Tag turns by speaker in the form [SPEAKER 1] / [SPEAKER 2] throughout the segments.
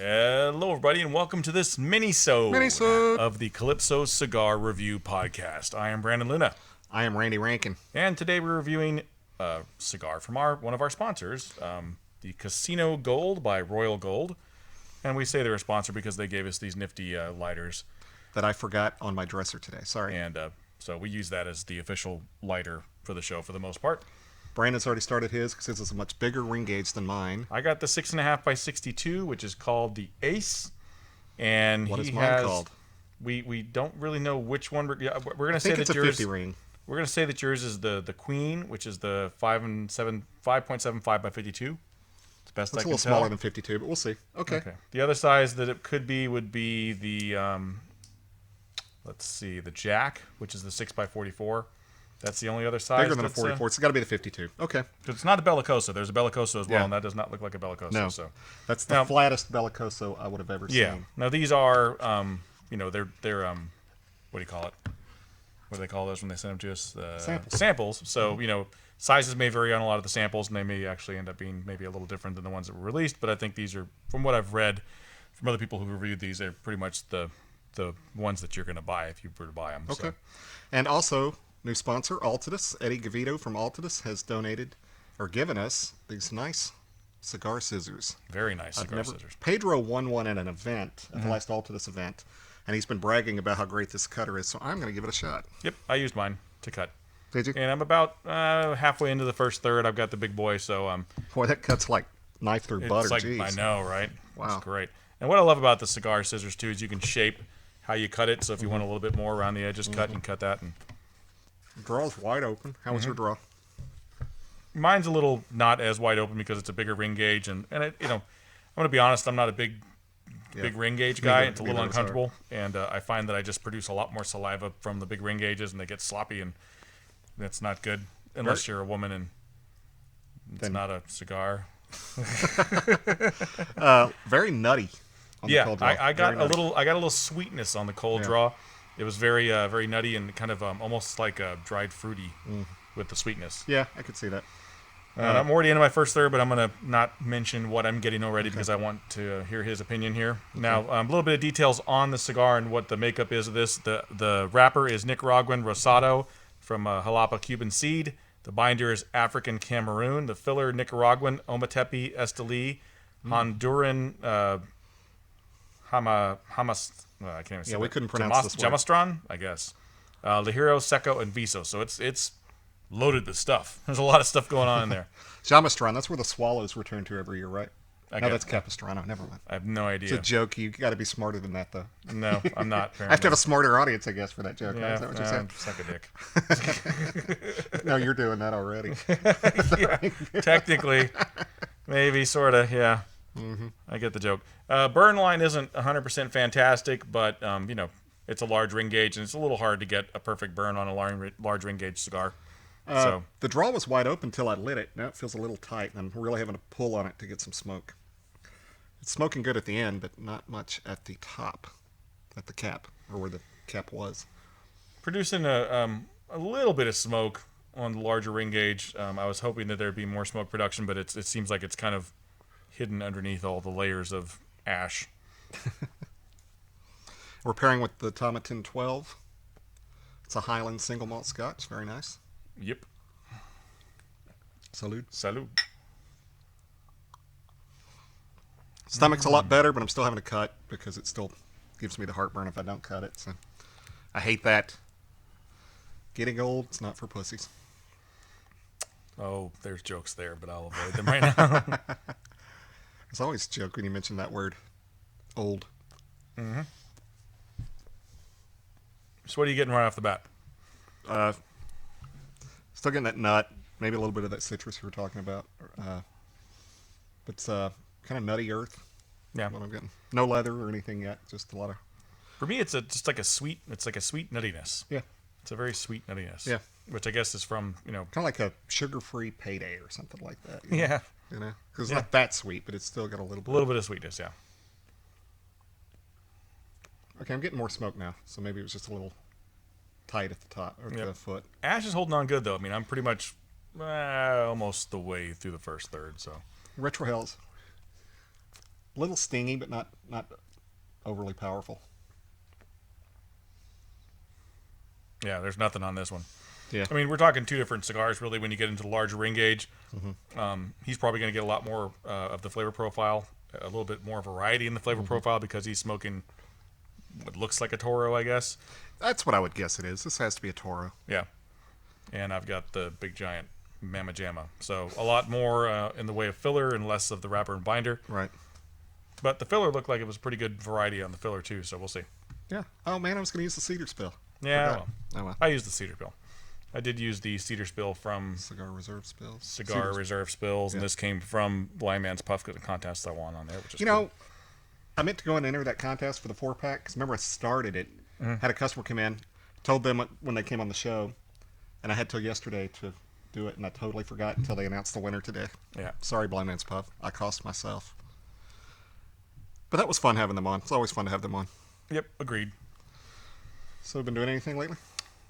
[SPEAKER 1] Hello, everybody, and welcome to this Minisode of the Calypso Cigar Review Podcast. I am Brandon Luna.
[SPEAKER 2] I am Randy Rankin.
[SPEAKER 1] And today we're reviewing a cigar from one of our sponsors, the Casino Gold by Royal Gold. And we say they're a sponsor because they gave us these nifty lighters.
[SPEAKER 2] That I forgot on my dresser today. Sorry.
[SPEAKER 1] And so we use that as the official lighter for the show for the most part.
[SPEAKER 2] Brandon's already started his because it's a much bigger ring gauge than mine.
[SPEAKER 1] I got the 6.5 by 62, which is called the Ace. And
[SPEAKER 2] what is mine called?
[SPEAKER 1] We don't really know which one. We're going to say that
[SPEAKER 2] it's a
[SPEAKER 1] yours
[SPEAKER 2] 50 ring.
[SPEAKER 1] We're going to say that yours is the Queen, which is the 5.75 by 52. It's best I can tell.
[SPEAKER 2] It's a little smaller than 52, but we'll see. Okay.
[SPEAKER 1] The other size that it could be would be the, let's see, the Jack, which is the 6 by 44. That's the only other size.
[SPEAKER 2] Bigger than a 44. It's got to be the 52. Okay.
[SPEAKER 1] It's not a Bellicoso. There's a Bellicoso as well,
[SPEAKER 2] Yeah.
[SPEAKER 1] and that does not look like a Bellicoso.
[SPEAKER 2] No.
[SPEAKER 1] So
[SPEAKER 2] that's the flattest Bellicoso I would have ever seen.
[SPEAKER 1] Now these are, they're what do you call it? What do they call those when they send them to us? Samples. So, sizes may vary on a lot of the samples, and they may actually end up being maybe a little different than the ones that were released. But I think these are, from what I've read from other people who reviewed these, they're pretty much the ones that you're going to buy if you were to buy them.
[SPEAKER 2] Okay.
[SPEAKER 1] So.
[SPEAKER 2] And also, new sponsor, Altadis. Eddie Gavito from Altadis has donated or given us these nice cigar scissors.
[SPEAKER 1] Very nice cigar scissors.
[SPEAKER 2] Pedro won one at an event, at the last Altadis event, and he's been bragging about how great this cutter is, so I'm going to give it a shot.
[SPEAKER 1] Yep, I used mine to cut.
[SPEAKER 2] Did you?
[SPEAKER 1] And I'm about halfway into the first third. I've got the big boy, so
[SPEAKER 2] boy, that cuts like knife through butter.
[SPEAKER 1] Like,
[SPEAKER 2] Jeez.
[SPEAKER 1] I know, right?
[SPEAKER 2] Wow.
[SPEAKER 1] It's great. And what I love about the cigar scissors too is you can shape how you cut it. So if you want a little bit more around the edges, cut that. And
[SPEAKER 2] draw's wide open. How was your draw?
[SPEAKER 1] Mine's a little not as wide open because it's a bigger ring gauge, and it, I'm going to be honest, I'm not a big ring gauge guy. It's a little uncomfortable, and I find that I just produce a lot more saliva from the big ring gauges, and they get sloppy, and that's not good unless you're a woman and it's not a cigar.
[SPEAKER 2] Very nutty. On the cold draw.
[SPEAKER 1] I got a little sweetness on the cold draw. It was very very nutty and kind of almost like dried fruity with the sweetness.
[SPEAKER 2] Yeah, I could see that.
[SPEAKER 1] I'm already into my first third, but I'm going to not mention what I'm getting already because I want to hear his opinion here. Okay. Now, a little bit of details on the cigar and what the makeup is of this. The wrapper is Nicaraguan Rosado from Jalapa Cuban seed. The binder is African Cameroon. The filler, Nicaraguan Ometepe Esteli. Honduran Hamas. I can't even say
[SPEAKER 2] we couldn't pronounce this word.
[SPEAKER 1] Jamastran, I guess. Ligero, Seco, and Viso. So it's loaded with stuff. There's a lot of stuff going on in there.
[SPEAKER 2] Jamastran, that's where the swallows return to every year, right? No, that's Capistrano. Never mind.
[SPEAKER 1] I have no idea.
[SPEAKER 2] It's a joke. You got to be smarter than that, though.
[SPEAKER 1] No, I'm not. Apparently.
[SPEAKER 2] I have to have a smarter audience, I guess, for that joke.
[SPEAKER 1] Yeah,
[SPEAKER 2] is that what you're saying?
[SPEAKER 1] Suck a dick.
[SPEAKER 2] No, you're doing that already.
[SPEAKER 1] Technically, maybe, sort of, yeah.
[SPEAKER 2] Mm-hmm.
[SPEAKER 1] I get the joke. Burn line isn't 100% fantastic, but, it's a large ring gauge, and it's a little hard to get a perfect burn on a large ring gauge cigar.
[SPEAKER 2] The draw was wide open until I lit it. Now it feels a little tight, and I'm really having to pull on it to get some smoke. It's smoking good at the end, but not much at the top, at the cap, or where the cap was.
[SPEAKER 1] Producing a little bit of smoke on the larger ring gauge. I was hoping that there'd be more smoke production, but it seems like it's kind of hidden underneath all the layers of ash.
[SPEAKER 2] We're pairing with the Tomatin 12. It's a Highland single malt Scotch. Very nice.
[SPEAKER 1] Yep.
[SPEAKER 2] Salud. Stomach's a lot better, but I'm still having to cut because it still gives me the heartburn if I don't cut it. So I hate that. Getting old, it's not for pussies.
[SPEAKER 1] Oh, there's jokes there, but I'll avoid them right now.
[SPEAKER 2] There's always a joke when you mention that word, old.
[SPEAKER 1] Mm-hmm. So what are you getting right off the bat?
[SPEAKER 2] Still getting that nut, maybe a little bit of that citrus we were talking about. But it's kind of nutty earth.
[SPEAKER 1] Yeah.
[SPEAKER 2] What I'm getting. No leather or anything yet. Just a lot of.
[SPEAKER 1] For me, it's just like a sweet. It's like a sweet nuttiness.
[SPEAKER 2] Yeah.
[SPEAKER 1] It's a very sweet nuttiness.
[SPEAKER 2] Yeah.
[SPEAKER 1] Which I guess is from
[SPEAKER 2] kind of like a sugar-free payday or something like that.
[SPEAKER 1] Yeah.
[SPEAKER 2] Because it's not that sweet, but it's still got a little bit.
[SPEAKER 1] A little bit of sweetness, yeah.
[SPEAKER 2] Okay, I'm getting more smoke now, so maybe it was just a little tight at the top or the foot.
[SPEAKER 1] Ash is holding on good though. I mean, I'm pretty much almost the way through the first third. So
[SPEAKER 2] Retro Hells. A little stingy, but not overly powerful.
[SPEAKER 1] Yeah, there's nothing on this one.
[SPEAKER 2] Yeah.
[SPEAKER 1] I mean, we're talking two different cigars, really, when you get into the larger ring gauge. He's probably going to get a lot more of the flavor profile, a little bit more variety in the flavor profile because he's smoking what looks like a Toro, I guess.
[SPEAKER 2] That's what I would guess it is. This has to be a Toro.
[SPEAKER 1] Yeah. And I've got the big giant Mama Jamma. So a lot more in the way of filler and less of the wrapper and binder.
[SPEAKER 2] Right.
[SPEAKER 1] But the filler looked like it was pretty good variety on the filler, too, so we'll see.
[SPEAKER 2] Yeah. Oh, man, I was going to use the cedar spill.
[SPEAKER 1] Yeah.
[SPEAKER 2] Well.
[SPEAKER 1] I used the cedar spill. I did use the cedar spill from
[SPEAKER 2] Cigar Reserve Spills.
[SPEAKER 1] Cigar Reserve Spills, and this came from Blind Man's Puff contest I won on there, which is
[SPEAKER 2] cool. I meant to go and enter that contest for the 4-pack, because remember I started it, had a customer come in, told them when they came on the show, and I had till yesterday to do it, and I totally forgot until they announced the winner today.
[SPEAKER 1] Yeah.
[SPEAKER 2] Sorry, Blind Man's Puff. I cost myself. But that was fun having them on. It's always fun to have them on.
[SPEAKER 1] Yep, agreed.
[SPEAKER 2] So, been doing anything lately?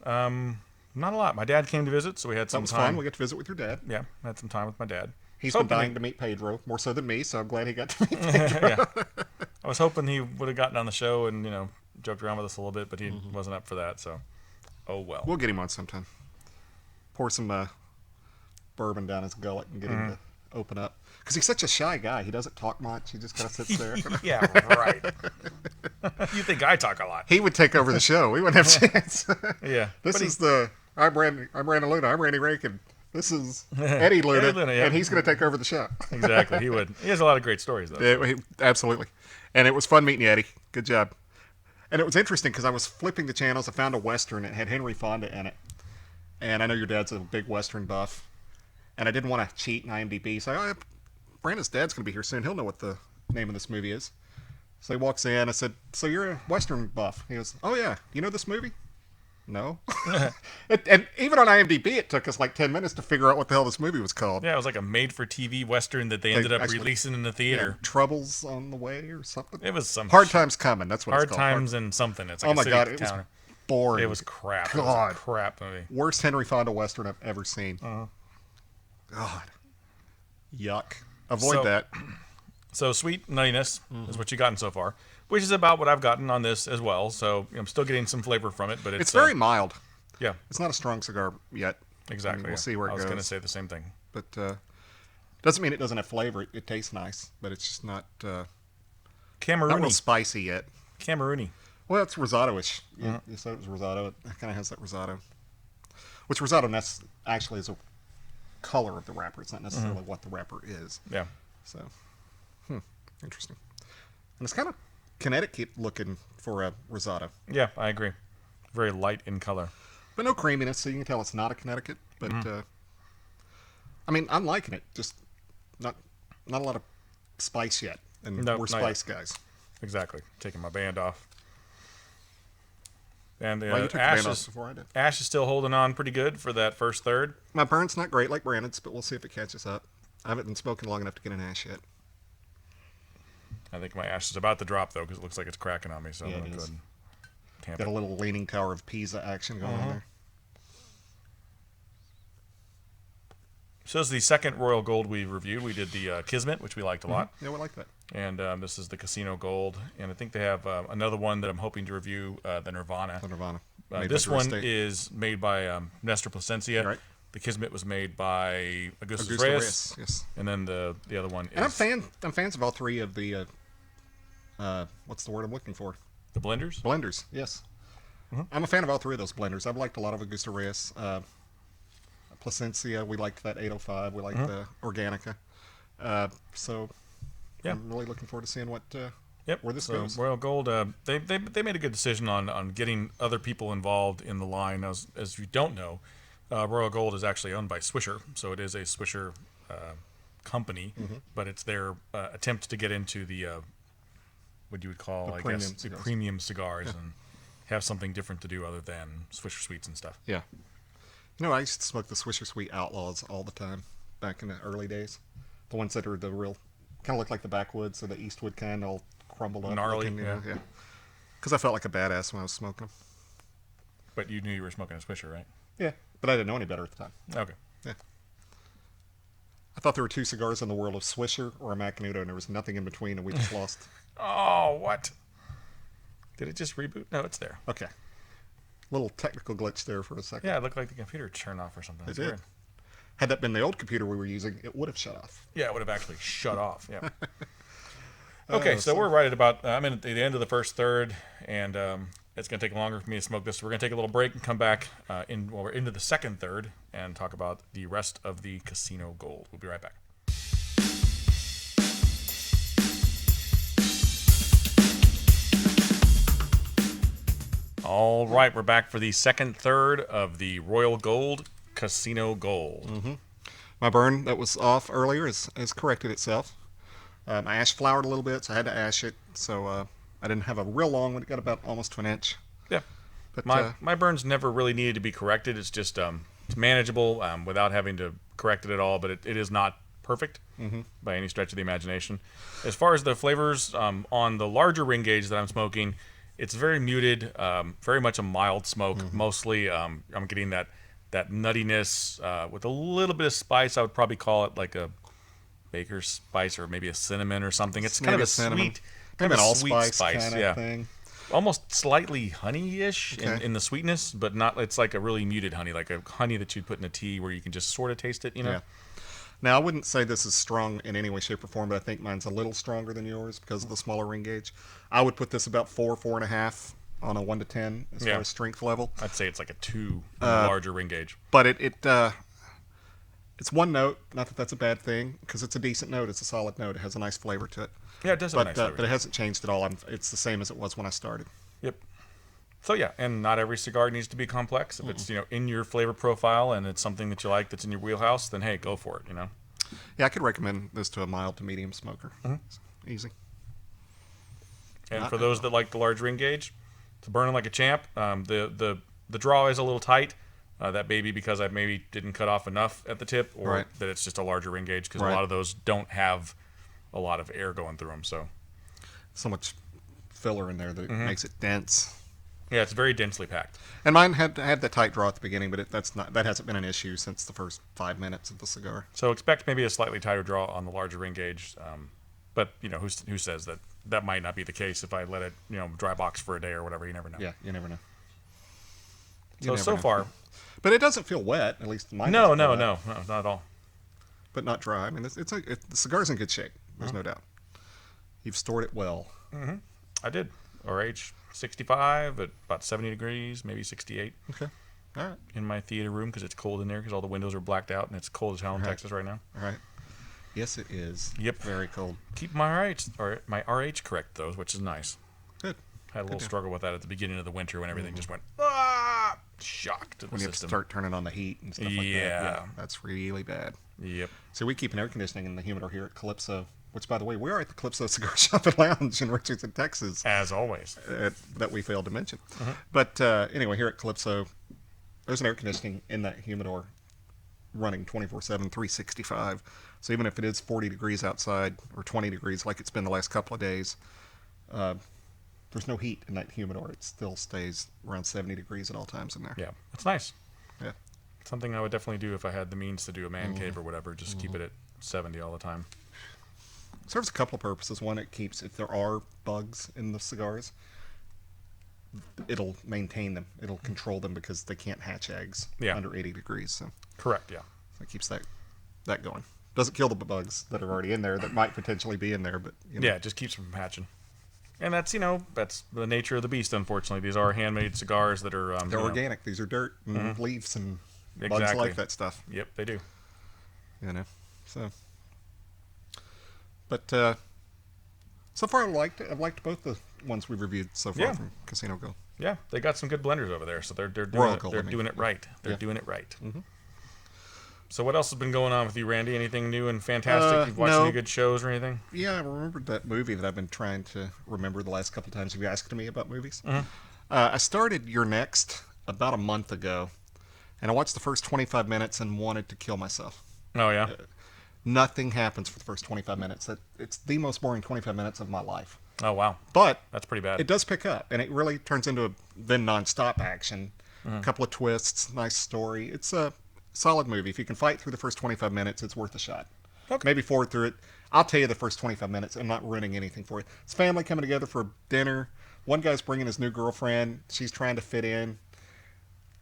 [SPEAKER 1] Not a lot. My dad came to visit, so we had some time.
[SPEAKER 2] That was fun. We got to visit with your dad.
[SPEAKER 1] Yeah, had some time with my dad.
[SPEAKER 2] He's been dying to meet Pedro, more so than me, so I'm glad he got to meet Pedro.
[SPEAKER 1] Yeah. I was hoping he would have gotten on the show and, joked around with us a little bit, but he wasn't up for that, so oh well.
[SPEAKER 2] We'll get him on sometime. Pour some bourbon down his gullet and get him to open up. Because he's such a shy guy. He doesn't talk much. He just kind of sits there.
[SPEAKER 1] Yeah, right. You think I talk a lot.
[SPEAKER 2] He would take over the show. We wouldn't have a chance.
[SPEAKER 1] Yeah.
[SPEAKER 2] I'm Brandon Luna. I'm Randy Rankin. This is Eddie Luna, and he's going to take over the show.
[SPEAKER 1] Exactly. He would. He has a lot of great stories, though.
[SPEAKER 2] Yeah, absolutely. And it was fun meeting you, Eddie. Good job. And it was interesting because I was flipping the channels. I found a Western. It had Henry Fonda in it. And I know your dad's a big Western buff. And I didn't want to cheat in IMDb. So Brandon's dad's going to be here soon. He'll know what the name of this movie is. So he walks in. I said, so you're a Western buff? He goes, oh, yeah. You know this movie? No. And even on IMDb, it took us like 10 minutes to figure out what the hell this movie was called.
[SPEAKER 1] Yeah, it was like a made-for-TV Western that they ended up releasing in the theater.
[SPEAKER 2] Yeah, Troubles on the Way or something?
[SPEAKER 1] It was some
[SPEAKER 2] Hard Times Coming. That's what it's called.
[SPEAKER 1] Hard Times and something. It's like
[SPEAKER 2] oh, my God. It was boring.
[SPEAKER 1] It was crap.
[SPEAKER 2] God.
[SPEAKER 1] It was a crap movie.
[SPEAKER 2] Worst Henry Fonda Western I've ever seen. God. Yuck. Avoid that.
[SPEAKER 1] So sweet nuttiness is what you've gotten so far, which is about what I've gotten on this as well. So I'm still getting some flavor from it, but
[SPEAKER 2] it's very mild.
[SPEAKER 1] Yeah.
[SPEAKER 2] It's not a strong cigar yet.
[SPEAKER 1] Exactly.
[SPEAKER 2] I mean, we'll see where it goes.
[SPEAKER 1] I was going to say the same thing.
[SPEAKER 2] But doesn't mean it doesn't have flavor. It tastes nice, but it's just not
[SPEAKER 1] Cameroony.
[SPEAKER 2] Not real spicy yet.
[SPEAKER 1] Cameroony.
[SPEAKER 2] Well, it's risotto-ish. You said it was risotto. It kind of has that risotto. Which risotto actually is a color of the wrapper. It's not necessarily what the wrapper is.
[SPEAKER 1] Yeah.
[SPEAKER 2] So, interesting. And it's kind of Connecticut looking for a risotto.
[SPEAKER 1] Yeah, I agree. Very light in color.
[SPEAKER 2] But no creaminess, so you can tell it's not a Connecticut. But, I mean, I'm liking it. Just not a lot of spice yet. And we're spice guys.
[SPEAKER 1] Exactly. Taking my band off. And
[SPEAKER 2] you took the band off before I did.
[SPEAKER 1] Ash is still holding on pretty good for that first third.
[SPEAKER 2] My burn's not great like Brandon's, but we'll see if it catches up. I haven't been smoking long enough to get an ash yet.
[SPEAKER 1] I think my ash is about to drop, though, because it looks like it's cracking on me. So
[SPEAKER 2] yeah,
[SPEAKER 1] I'm going to go ahead and tamp
[SPEAKER 2] Got a little Leaning Tower of Pisa action going on there.
[SPEAKER 1] So this is the second Royal Gold we reviewed. We did the Kismet, which we liked a lot.
[SPEAKER 2] Yeah, we like that.
[SPEAKER 1] And this is the Casino Gold. And I think they have another one that I'm hoping to review, the Nirvana.
[SPEAKER 2] The Nirvana.
[SPEAKER 1] This one is made by Nestor Plasencia.
[SPEAKER 2] Right.
[SPEAKER 1] The Kismet was made by Augustus
[SPEAKER 2] Augusto
[SPEAKER 1] Reyes.
[SPEAKER 2] Yes.
[SPEAKER 1] And then the other one is...
[SPEAKER 2] And I'm fans of all three of the... what's the word I'm looking for?
[SPEAKER 1] The blenders?
[SPEAKER 2] Blenders, yes. I'm a fan of all three of those blenders. I've liked a lot of Augusto Reyes. Plasencia, we liked that 805. We liked the Organica. So I'm really looking forward to seeing where this goes.
[SPEAKER 1] Royal Gold, they made a good decision on getting other people involved in the line. As you don't know, Royal Gold is actually owned by Swisher, so it is a Swisher company, but it's their attempt to get into the what you would call, I guess, the premium cigars and have something different to do other than Swisher Sweets and stuff.
[SPEAKER 2] Yeah. You know, I used to smoke the Swisher Sweet Outlaws all the time back in the early days. The ones that are the real, kind of look like the backwoods or the Eastwood kind, all crumbled up.
[SPEAKER 1] Gnarly,
[SPEAKER 2] looking, yeah. Because I felt like a badass when I was smoking them.
[SPEAKER 1] But you knew you were smoking a Swisher, right?
[SPEAKER 2] Yeah, but I didn't know any better at the time.
[SPEAKER 1] Okay.
[SPEAKER 2] Yeah. thought there were two cigars in the world, of Swisher or a Macanudo, and there was nothing in between, and we just lost.
[SPEAKER 1] Oh, what? Did it just reboot? No, it's there.
[SPEAKER 2] Okay. Little technical glitch there for a second.
[SPEAKER 1] Yeah, it looked like the computer turned off or something.
[SPEAKER 2] It did. Weird. Had that been the old computer we were using, it would have shut off.
[SPEAKER 1] Yeah, it would have actually shut off. Yeah. Okay, so we're right at about, I'm in at the end of the first third, and it's going to take longer for me to smoke this. So we're going to take a little break and come back we're into the second third and talk about the rest of the Casino Gold. We'll be right back. All right, we're back for the second third of the Royal Gold Casino Gold.
[SPEAKER 2] Mm-hmm. My burn that was off earlier has corrected itself. I ash floured a little bit, so I had to ash it. So I didn't have a real long one. It got about almost to an inch.
[SPEAKER 1] Yeah. But my burns never really needed to be corrected. It's just it's manageable without having to correct it at all, but it is not perfect by any stretch of the imagination. As far as the flavors on the larger ring gauge that I'm smoking, it's very muted, very much a mild smoke. Mostly I'm getting that nuttiness with a little bit of spice. I would probably call it like a baker's spice or maybe a cinnamon or something. It's kind of a sweet, kind of a sweet spice,
[SPEAKER 2] kind of thing.
[SPEAKER 1] Almost slightly honey-ish in the sweetness, but not. It's like a really muted honey, like a honey that you'd put in a tea where you can just sort of taste it, you know?
[SPEAKER 2] Yeah. Now, I wouldn't say this is strong in any way, shape, or form, but I think mine's a little stronger than yours because of the smaller ring gauge. I would put this about 4.5 on a 1 to 10 as far as strength level.
[SPEAKER 1] I'd say it's like a 2 on the larger ring gauge.
[SPEAKER 2] But it's one note. Not that that's a bad thing, because it's a decent note. It's a solid note. It has a nice flavor to it.
[SPEAKER 1] Yeah, it does have a nice flavor.
[SPEAKER 2] But it hasn't changed at all. It's the same as it was when I started.
[SPEAKER 1] Yep. So yeah, and not every cigar needs to be complex. If it's in your flavor profile and it's something that you like that's in your wheelhouse, then hey, go for it.
[SPEAKER 2] Yeah, I could recommend this to a mild to medium smoker. Easy.
[SPEAKER 1] And for those that like the large ring gauge, it's burning like a champ. The draw is a little tight. That may be because I maybe didn't cut off enough at the tip, or that it's just a larger ring gauge, because a lot of those don't have a lot of air going through them. So
[SPEAKER 2] much filler in there that makes it dense.
[SPEAKER 1] Yeah, it's very densely packed.
[SPEAKER 2] And mine had the tight draw at the beginning, but that hasn't been an issue since the first 5 minutes of the cigar.
[SPEAKER 1] So expect maybe a slightly tighter draw on the larger ring gauge, but who says that might not be the case if I let it dry box for a day or whatever. You never know.
[SPEAKER 2] Yeah, you never know.
[SPEAKER 1] So far,
[SPEAKER 2] but it doesn't feel wet. At least mine.
[SPEAKER 1] No, not at all.
[SPEAKER 2] But not dry. I mean, the cigar's in good shape. There's no doubt. You've stored it well.
[SPEAKER 1] I did. RH 65 at about 70 degrees, maybe 68.
[SPEAKER 2] Okay. All right.
[SPEAKER 1] In my theater room because it's cold in there because all the windows are blacked out and it's cold as hell in Texas right now.
[SPEAKER 2] All right. Yes, it is.
[SPEAKER 1] Yep.
[SPEAKER 2] Very cold.
[SPEAKER 1] Keep my RH correct though, which is nice.
[SPEAKER 2] Good.
[SPEAKER 1] Had a little struggle with that at the beginning of the winter when everything just went shock to the system.
[SPEAKER 2] When you have to start turning on the heat and stuff like that. Yeah, that's really bad.
[SPEAKER 1] Yep.
[SPEAKER 2] So we keep an air conditioning in the humidor here at Calypso, which, by the way, we are at the Calypso Cigar Shop and Lounge in Richardson, Texas.
[SPEAKER 1] As always.
[SPEAKER 2] That we failed to mention. But anyway, here at Calypso, there's an air conditioning in that humidor running 24/7, 365. So even if it is 40 degrees outside or 20 degrees like it's been the last couple of days, there's no heat in that humidor. It still stays around 70 degrees at all times in there.
[SPEAKER 1] Yeah, it's nice.
[SPEAKER 2] Yeah.
[SPEAKER 1] Something I would definitely do if I had the means to do a man cave or whatever. Just keep it at 70 all the time.
[SPEAKER 2] Serves a couple of purposes. One, it keeps, if there are bugs in the cigars, it'll maintain them. It'll control them because they can't hatch eggs under 80 degrees. So.
[SPEAKER 1] Correct, yeah.
[SPEAKER 2] So it keeps that going. Doesn't kill the bugs that are already in there that might potentially be in there, but
[SPEAKER 1] yeah, it just keeps them from hatching. And that's that's the nature of the beast. Unfortunately, these are handmade cigars that are
[SPEAKER 2] they're organic. These are dirt and leaves and bugs like that stuff.
[SPEAKER 1] Yep, they do.
[SPEAKER 2] So. But so far, I've liked both the ones we've reviewed so far from Casino Gold.
[SPEAKER 1] Yeah, they got some good blenders over there, so they're doing it right. They're doing it right. So what else has been going on with you, Randy? Anything new and fantastic? You've watched any good shows or anything?
[SPEAKER 2] Yeah, I remembered that movie that I've been trying to remember the last couple of times you've asked me about movies. I started Your Next about a month ago, and I watched the first 25 minutes and wanted to kill myself.
[SPEAKER 1] Oh, yeah?
[SPEAKER 2] Nothing happens for the first 25 minutes. It's the most boring 25 minutes of my life.
[SPEAKER 1] Oh, wow.
[SPEAKER 2] But
[SPEAKER 1] that's pretty bad.
[SPEAKER 2] It does pick up, and it really turns into a then non-stop action. A couple of twists, nice story. It's a solid movie. If you can fight through the first 25 minutes, it's worth a shot.
[SPEAKER 1] Okay.
[SPEAKER 2] maybe forward through it. I'll tell you the first 25 minutes. I'm not ruining anything for you. It's family coming together for dinner. One guy's bringing his new girlfriend. She's trying to fit in.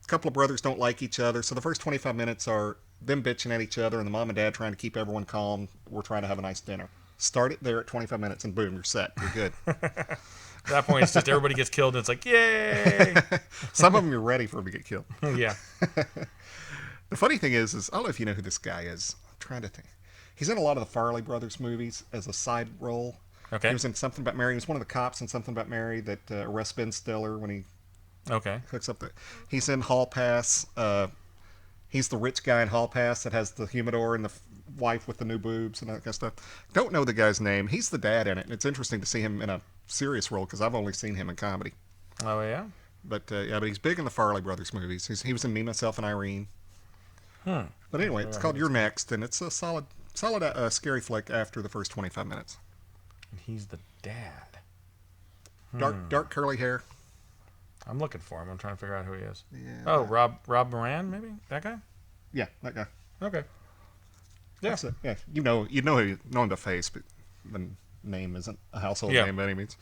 [SPEAKER 2] A couple of brothers don't like each other. So the first 25 minutes are them bitching at each other and the mom and dad trying to keep everyone calm. We're trying to have a nice dinner. Start it there at 25 minutes and boom, you're set. You're good.
[SPEAKER 1] At that point, it's just everybody gets killed and it's like, yay!
[SPEAKER 2] Some of them you're ready for them to get killed.
[SPEAKER 1] Yeah.
[SPEAKER 2] The funny thing is I don't know if you know who this guy is. I'm trying to think. He's in a lot of the Farley Brothers movies as a side role.
[SPEAKER 1] Okay.
[SPEAKER 2] He was in Something About Mary. He was one of the cops in Something About Mary that arrests Ben Stiller when he hooks up the... He's in Hall Pass. He's the rich guy in Hall Pass that has the humidor and the wife with the new boobs and that kind of stuff. Don't know the guy's name. He's the dad in it, and it's interesting to see him in a serious role because I've only seen him in comedy.
[SPEAKER 1] Oh, yeah?
[SPEAKER 2] But but he's big in the Farley Brothers movies. He was in Me, Myself, and Irene. But anyway, it's called You're Next, and it's a solid scary flick after the first 25 minutes.
[SPEAKER 1] He's the dad.
[SPEAKER 2] Dark curly hair.
[SPEAKER 1] I'm looking for him. I'm trying to figure out who he is.
[SPEAKER 2] Yeah.
[SPEAKER 1] Oh, Rob Moran, maybe? That guy?
[SPEAKER 2] Yeah, that guy.
[SPEAKER 1] Okay. Yeah.
[SPEAKER 2] That's it. Yeah, you know him to face, but the name isn't a household name by any means.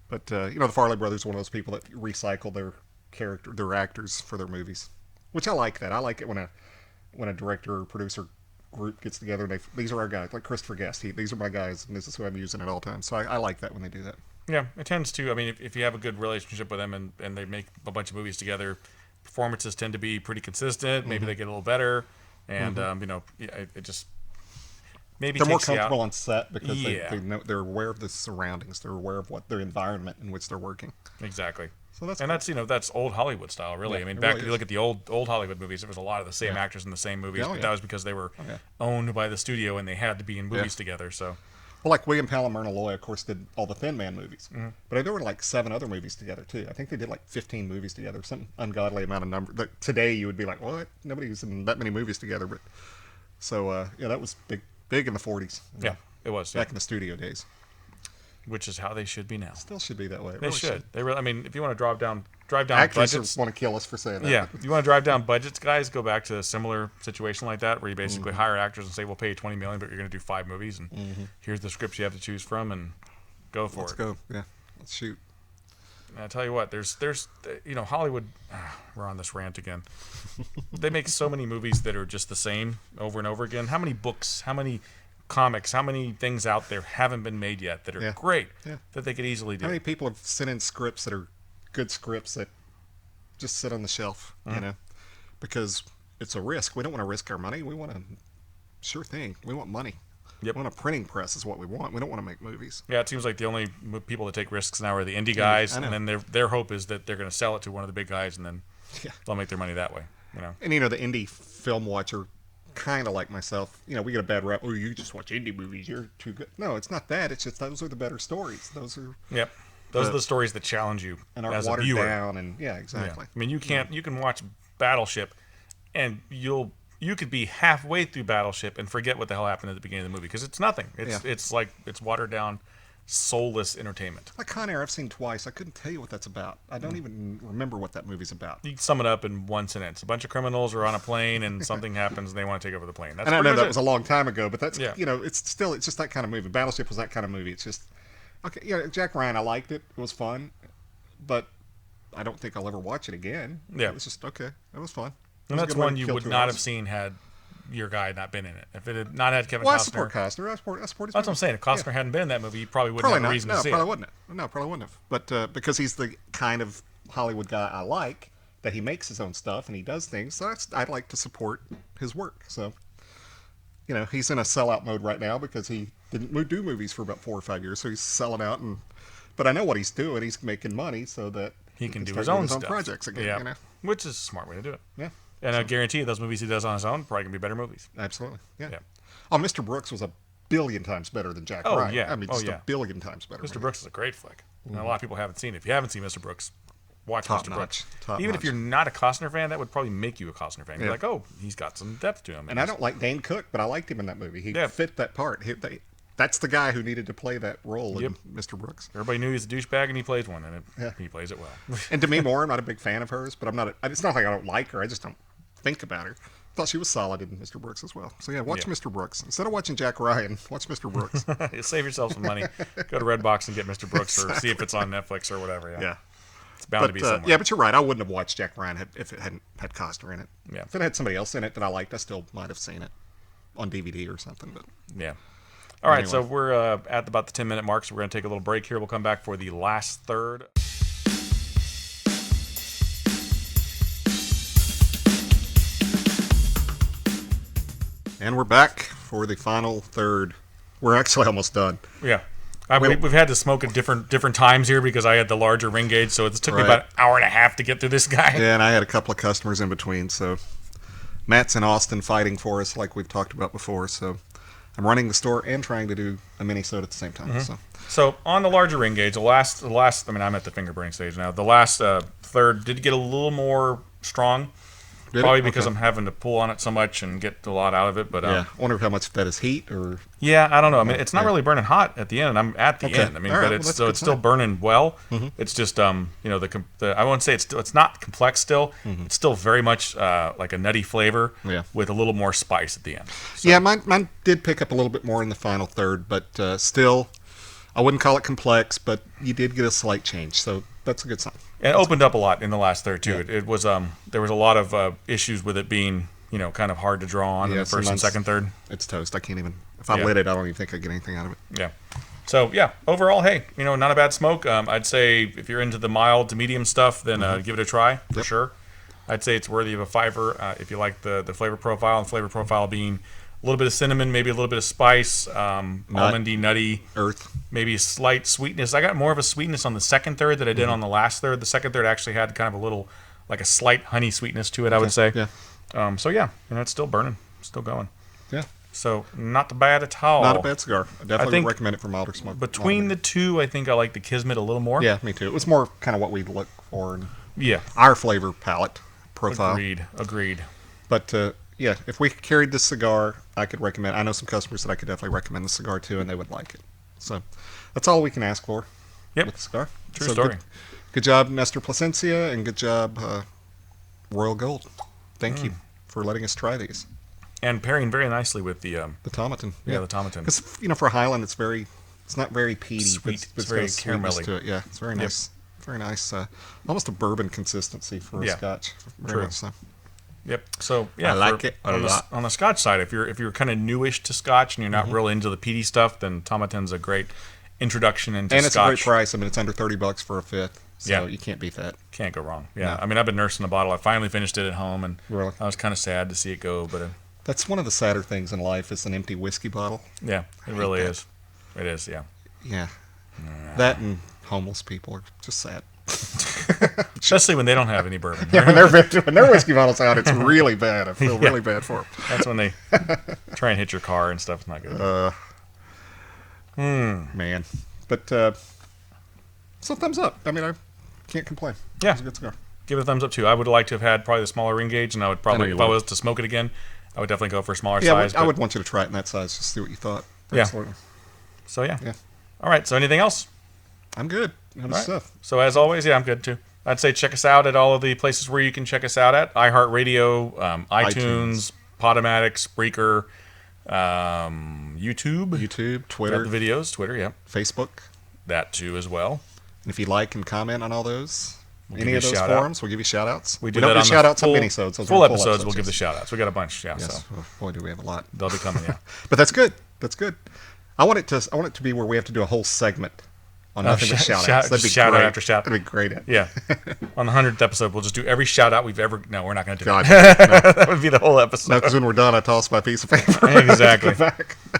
[SPEAKER 2] But the Farley brothers are one of those people that recycle their actors for their movies, which I like that. I like it when a director or producer group gets together and these are our guys, like Christopher Guest. These are my guys, and this is who I'm using at all times. So I like that when they do that.
[SPEAKER 1] Yeah, it tends to. I mean, if you have a good relationship with them and they make a bunch of movies together, performances tend to be pretty consistent. Maybe they get a little better, and it just maybe
[SPEAKER 2] they're more
[SPEAKER 1] takes you
[SPEAKER 2] comfortable
[SPEAKER 1] out.
[SPEAKER 2] on set because they know, they're aware of the surroundings. They're aware of what their environment in which they're working.
[SPEAKER 1] Exactly.
[SPEAKER 2] So that's
[SPEAKER 1] that's old Hollywood style, really.
[SPEAKER 2] Yeah,
[SPEAKER 1] I mean,
[SPEAKER 2] really
[SPEAKER 1] if you look at the old Hollywood movies, there was a lot of the same actors in the same movies, but that was because they were owned by the studio and they had to be in movies together. So.
[SPEAKER 2] Well, like William Powell and Myrna Loy, of course, did all the Thin Man movies. But there were like 7 other movies together, too. I think they did like 15 movies together, some ungodly amount of number. That today you would be like, what? Nobody was in that many movies together. But so, that was big in the 40s.
[SPEAKER 1] Yeah, it was.
[SPEAKER 2] Back in the studio days.
[SPEAKER 1] Which is how they should be now.
[SPEAKER 2] Still should be that way. It
[SPEAKER 1] They
[SPEAKER 2] really
[SPEAKER 1] should. They really. I mean, if you want to drive down
[SPEAKER 2] Actors
[SPEAKER 1] budgets,
[SPEAKER 2] want to kill us for saying that.
[SPEAKER 1] yeah, you want to drive down budgets, guys. Go back to a similar situation like that, where you basically hire actors and say, "We'll pay you $20 million, but you're going to do 5 movies, and here's the scripts you have to choose from, and go for it."
[SPEAKER 2] Let's go. Yeah, let's shoot.
[SPEAKER 1] And I tell you what, there's Hollywood. We're on this rant again. They make so many movies that are just the same over and over again. How many books? How many comics? How many things out there haven't been made yet that are great that they could easily do?
[SPEAKER 2] How many people have sent in scripts that are good scripts that just sit on the shelf, because it's a risk. We don't want to risk our money. We want a sure thing. We want money.
[SPEAKER 1] Yep.
[SPEAKER 2] We want a printing press is what we want. We don't want to make movies.
[SPEAKER 1] Yeah, it seems like the only people that take risks now are the indie guys, and then their hope is that they're going to sell it to one of the big guys, and then they'll make their money that way.
[SPEAKER 2] And the indie film watcher, kind of like myself, we get a bad rap. Oh, you just watch indie movies. You're too good. No, it's not that. It's just those are the better stories. Those are
[SPEAKER 1] those are the stories that challenge you
[SPEAKER 2] and are
[SPEAKER 1] as a
[SPEAKER 2] watered
[SPEAKER 1] viewer.
[SPEAKER 2] down. And exactly.
[SPEAKER 1] I mean, you can watch Battleship, and you could be halfway through Battleship and forget what the hell happened at the beginning of the movie because it's nothing. It's like it's watered down, soulless entertainment.
[SPEAKER 2] Like Con Air, I've seen twice. I couldn't tell you what that's about. I don't even remember what that movie's about.
[SPEAKER 1] You can sum it up in one sentence: a bunch of criminals are on a plane, and something happens, and they want to take over the plane. That's
[SPEAKER 2] and I know that was a long time ago, but that's it's just that kind of movie. Battleship was that kind of movie. It's just okay. Jack Ryan, I liked it. It was fun, but I don't think I'll ever watch it again.
[SPEAKER 1] Yeah,
[SPEAKER 2] it was just okay. It was fun.
[SPEAKER 1] And that's one you would not have seen had your guy not been in it. If it had not had Kevin Costner.
[SPEAKER 2] I support Costner. I support his
[SPEAKER 1] That's what I'm saying. If Costner hadn't been in that movie, you probably wouldn't have a reason to see it.
[SPEAKER 2] Probably wouldn't have. But because he's the kind of Hollywood guy I like, that he makes his own stuff and he does things, so I'd like to support his work. So, he's in a sellout mode right now because he didn't do movies for about 4 or 5 years, so he's selling out. But I know what he's doing. He's making money so that
[SPEAKER 1] he can do his own stuff.
[SPEAKER 2] Projects again.
[SPEAKER 1] Yeah. Which is a smart way to do it.
[SPEAKER 2] Yeah.
[SPEAKER 1] And I guarantee you those movies he does on his own probably going to be better movies.
[SPEAKER 2] Absolutely. Yeah. Oh, Mr. Brooks was a billion times better than Jack Ryan.
[SPEAKER 1] Yeah.
[SPEAKER 2] I mean, a billion times better.
[SPEAKER 1] Mr. Brooks is a great flick. And a lot of people haven't seen it. If you haven't seen Mr. Brooks, watch Mr. Brooks. Even if you're not a Costner fan, that would probably make you a Costner fan. You're like, oh, he's got some depth to him.
[SPEAKER 2] And I don't like Dane Cook, but I liked him in that movie. He fit that part. That's the guy who needed to play that role in Mr. Brooks.
[SPEAKER 1] Everybody knew he was a douchebag, and he plays one, and he plays it well.
[SPEAKER 2] And Demi Moore, I'm not a big fan of hers, but it's not like I don't like her. I just don't think about her. thought she was solid in Mr. Brooks as well. So yeah, watch Mr. Brooks instead of watching Jack Ryan. Watch Mr. Brooks.
[SPEAKER 1] Save yourself some money. Go to Redbox and get Mr. Brooks, or see if it's on Netflix or whatever. Yeah. It's bound to be somewhere.
[SPEAKER 2] Yeah, but you're right. I wouldn't have watched Jack Ryan if it hadn't had Costner in it.
[SPEAKER 1] Yeah.
[SPEAKER 2] If it had somebody else in it that I liked, I still might have seen it on DVD or something. But
[SPEAKER 1] yeah. All right,
[SPEAKER 2] anyway.
[SPEAKER 1] so we're at about the 10-minute mark, so we're going to take a little break here. We'll come back for the last third.
[SPEAKER 2] And we're back for the final third. We're actually almost done.
[SPEAKER 1] Yeah. We've had to smoke at different times here because I had the larger ring gauge, so it took me about an hour and a half to get through this guy.
[SPEAKER 2] Yeah, and I had a couple of customers in between, so Matt's in Austin fighting for us like we've talked about before, so I'm running the store and trying to do a Minisode at the same time.
[SPEAKER 1] So on the larger ring gauge, the last I mean, I'm at the finger burning stage now. The last third did get a little more strong. Probably because I'm having to pull on it so much and get a lot out of it. But
[SPEAKER 2] I wonder how much that is heat or.
[SPEAKER 1] Yeah, I don't know. I mean, it's not really burning hot at the end. I'm at the end. I mean, but it's still burning well. It's just I won't say it's not complex still. It's still very much like a nutty flavor with a little more spice at the end. So.
[SPEAKER 2] Yeah, mine did pick up a little bit more in the final third, but still, I wouldn't call it complex. But you did get a slight change, so that's a good sign.
[SPEAKER 1] And it opened up a lot in the last third too. Yeah. It was there was a lot of issues with it being kind of hard to draw on in the first and second third.
[SPEAKER 2] It's toast. I can't even if I lit it, I don't even think I'd get anything out of it.
[SPEAKER 1] Yeah. So yeah, overall, hey, not a bad smoke. I'd say if you're into the mild to medium stuff, then give it a try for sure. I'd say it's worthy of a $5 if you like the flavor profile, and flavor profile being a little bit of cinnamon, maybe a little bit of spice, almondy, nutty,
[SPEAKER 2] earth,
[SPEAKER 1] maybe a slight sweetness. I got more of a sweetness on the second third than I did on the last third. The second third actually had kind of a little, like a slight honey sweetness to it, I would say.
[SPEAKER 2] Yeah.
[SPEAKER 1] So yeah, it's still burning, still going.
[SPEAKER 2] Yeah.
[SPEAKER 1] So not bad at all.
[SPEAKER 2] Not a bad cigar. I definitely would recommend it for milder smoke.
[SPEAKER 1] Between the two, I think I like the Kismet a little more.
[SPEAKER 2] Yeah, me too. It was more kind of what we look for in
[SPEAKER 1] Yeah.
[SPEAKER 2] our flavor palette profile.
[SPEAKER 1] Agreed.
[SPEAKER 2] But yeah, if we carried this cigar, I could recommend. I know some customers that I could definitely recommend the cigar to, and they would like it. So that's all we can ask for with the cigar.
[SPEAKER 1] True story.
[SPEAKER 2] Good job, Nestor Plasencia, and good job, Royal Gold. Thank you for letting us try these.
[SPEAKER 1] And pairing very nicely with the
[SPEAKER 2] Tomatin.
[SPEAKER 1] Yeah, the Tomatin.
[SPEAKER 2] Because for Highland, it's not very peaty.
[SPEAKER 1] Sweet.
[SPEAKER 2] But
[SPEAKER 1] it's very caramelly
[SPEAKER 2] to it. Yeah, it's very nice. Very nice. Almost a bourbon consistency for a Scotch. Very much so.
[SPEAKER 1] Yep. So yeah,
[SPEAKER 2] I like it a lot.
[SPEAKER 1] On the Scotch side, if you're kind of newish to Scotch and you're not real into the peaty stuff, then Tomatin's a great introduction into Scotch.
[SPEAKER 2] And it's a great price. I mean, it's under $30 for a fifth. So you can't beat that.
[SPEAKER 1] Can't go wrong. Yeah. No. I mean, I've been nursing a bottle. I finally finished it at home, and
[SPEAKER 2] really?
[SPEAKER 1] I was kind of sad to see it go. But
[SPEAKER 2] that's one of the sadder things in life is an empty whiskey bottle.
[SPEAKER 1] Yeah, it really is. It is. Yeah.
[SPEAKER 2] Yeah. That and homeless people are just sad.
[SPEAKER 1] Especially when they don't have any bourbon.
[SPEAKER 2] Yeah, when their whiskey bottle's out, it's really bad. I feel really bad for them.
[SPEAKER 1] That's when they try and hit your car and stuff. It's not good.
[SPEAKER 2] Man. But, so thumbs up. I mean, I can't complain.
[SPEAKER 1] Yeah.
[SPEAKER 2] It's a good cigar.
[SPEAKER 1] Give it a thumbs up, too. I would like to have had probably the smaller ring gauge, and I would probably, if I was to smoke it again, I would definitely go for a smaller size.
[SPEAKER 2] I would want you to try it in that size, just see what you thought.
[SPEAKER 1] Absolutely. So, yeah. All right. So, anything else?
[SPEAKER 2] I'm good. Stuff.
[SPEAKER 1] So as always, I'm good too. I'd say check us out at all of the places where you can check us out at iHeartRadio, iTunes, Podomatic, Spreaker, YouTube,
[SPEAKER 2] Twitter,
[SPEAKER 1] the videos, Twitter,
[SPEAKER 2] Facebook,
[SPEAKER 1] that too as well.
[SPEAKER 2] And if you like and comment on all those, any of those forums, we'll give you shout outs.
[SPEAKER 1] We
[SPEAKER 2] don't do shout outs on Minisodes.
[SPEAKER 1] Full episodes, we'll give the shout outs. We got a bunch,
[SPEAKER 2] Yes.
[SPEAKER 1] So
[SPEAKER 2] boy, do we have a lot.
[SPEAKER 1] They'll be coming,
[SPEAKER 2] But that's good. That's good. I want it to be where we have to do a whole segment on nothing but shout-outs. That'd be
[SPEAKER 1] shout
[SPEAKER 2] great.
[SPEAKER 1] Out after shout.
[SPEAKER 2] That'd be great.
[SPEAKER 1] Yeah. On the 100th episode, we'll just do every shout-out we've ever... No, we're not going to do
[SPEAKER 2] that.
[SPEAKER 1] No. That would be the whole episode.
[SPEAKER 2] No, because when we're done, I toss my piece of paper.
[SPEAKER 1] Exactly.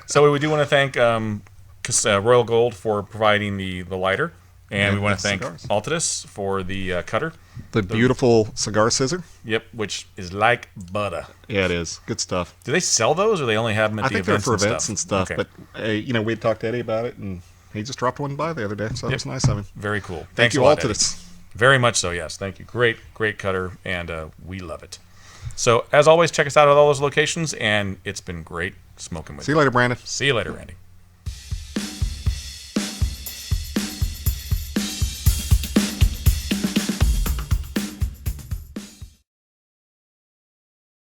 [SPEAKER 1] So we do want to thank Royal Gold for providing the lighter. And we want to thank Altadis for the cutter.
[SPEAKER 2] The beautiful cigar scissor.
[SPEAKER 1] Yep, which is like butter.
[SPEAKER 2] Yeah, it is. Good stuff.
[SPEAKER 1] Do they sell those, or they only have them at the events and stuff?
[SPEAKER 2] I think they're for events and stuff. Okay. But, we had talked to Eddie about it, and he just dropped one by the other day, so that was nice of him.
[SPEAKER 1] Very cool.
[SPEAKER 2] Thank you all to this.
[SPEAKER 1] Very much so, yes. Thank you. Great cutter, and we love it. So, as always, check us out at all those locations, and it's been great smoking with you.
[SPEAKER 2] See you later, Brandon.
[SPEAKER 1] See you later, Randy.